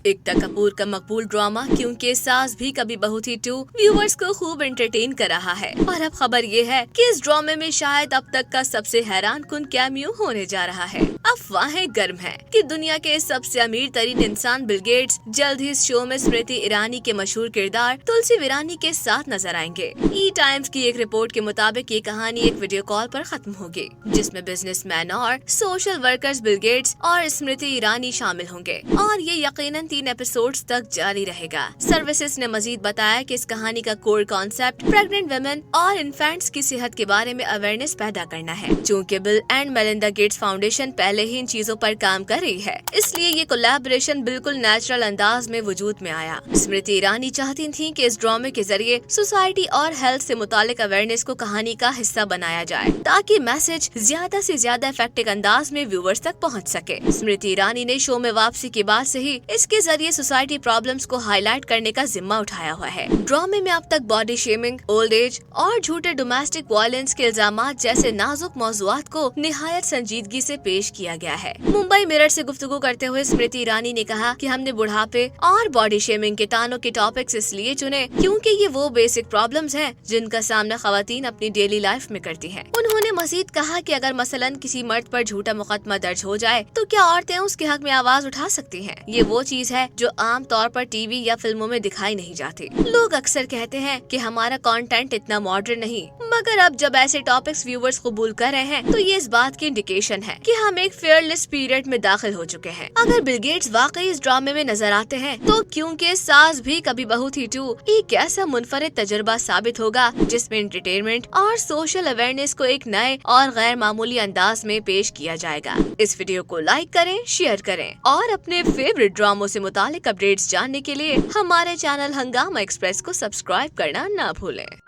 एकता कपूर का मकबूल ड्रामा क्योंकि सास भी कभी बहू थी 2 व्यूवर्स को खूब एंटरटेन कर रहा है। और अब खबर ये है कि इस ड्रामे में शायद अब तक का सबसे हैरान कुन कैमियो होने जा रहा है। अफवाहें गर्म हैं कि दुनिया के सबसे अमीर तरीन इंसान बिल गेट्स जल्द ही इस शो में स्मृति ईरानी के मशहूर किरदार तुलसी वीरानी के साथ नजर आएंगे। ई टाइम्स की एक रिपोर्ट के मुताबिक ये कहानी एक वीडियो कॉल पर खत्म होगी, जिसमें बिजनेसमैन और सोशल वर्कर्स बिल गेट्स और स्मृति ईरानी शामिल होंगे और ये यकीनन 3 एपिसोड्स तक जारी रहेगा। सर्विसेज ने मजीद बताया कि इस कहानी का कोर कॉन्सेप्ट प्रेग्नेंट वुमेन और इन्फेंट्स की सेहत के बारे में अवेयरनेस पैदा करना है। चूँकि bill and Melinda Gates foundation पहले ही इन चीजों पर काम कर रही है, इसलिए ये कोलैबोरेशन बिल्कुल नेचुरल अंदाज में वजूद में आया। स्मृति ईरानी चाहती थी कि इस ड्रामे के जरिए सोसाइटी और हेल्थ से मुतालिक अवेयरनेस को कहानी का हिस्सा बनाया जाए, ताकि मैसेज ज्यादा से ज्यादा इफेक्टिव अंदाज में व्यूवर्स तक पहुंच सके। स्मृति ईरानी ने शो में वापसी के बाद से ही इसके जरिए सोसाइटी प्रॉब्लम्स को हाईलाइट करने का जिम्मा उठाया हुआ है। ड्रामे में अब तक बॉडी शेमिंग, ओल्ड एज और झूठे डोमेस्टिक वायलेंस के इल्जामात जैसे नाजुक मौज़ूआत को निहायत संजीदगी से पेश किया गया है। मुंबई मिरर से गुफ्तगू करते हुए स्मृति ईरानी ने कहा कि हमने बुढ़ापे और बॉडी शेमिंग के तानों के टॉपिक्स इसलिए चुने क्योंकि ये वो बेसिक प्रॉब्लम्स हैं जिनका सामना खवातीन अपनी डेली लाइफ में करती हैं। उन्होंने मजीद कहा कि अगर मसलन किसी मर्द पर झूठा मुकदमा दर्ज हो जाए तो क्या औरतें उसके हक में आवाज उठा सकती हैं? ये वो चीज है जो आम तौर पर टीवी या फिल्मों में दिखाई नहीं जाती। लोग अक्सर कहते हैं कि हमारा कंटेंट इतना मॉडर्न नहीं, मगर अब जब ऐसे टॉपिक्स व्यूवर्स कबूल कर रहे हैं तो ये इस बात की इंडिकेशन है कि हम एक फेयरलेस पीरियड में दाखिल हो चुके हैं। अगर बिल गेट्स वाकई इस ड्रामे में नजर आते हैं तो क्योंकि सास भी कभी बहू थी 2 एक ऐसा मुनफरिद तजुर्बा साबित होगा जिसमें एंटरटेनमेंट और सोशल अवेयरनेस को एक नए और गैर मामूली अंदाज में पेश किया जाएगा। इस वीडियो को लाइक करें, शेयर करें और अपने फेवरेट ड्रामों से मुतालिक अपडेट्स जानने के लिए हमारे चैनल हंगामा एक्सप्रेस को सब्सक्राइब करना ना भूलें।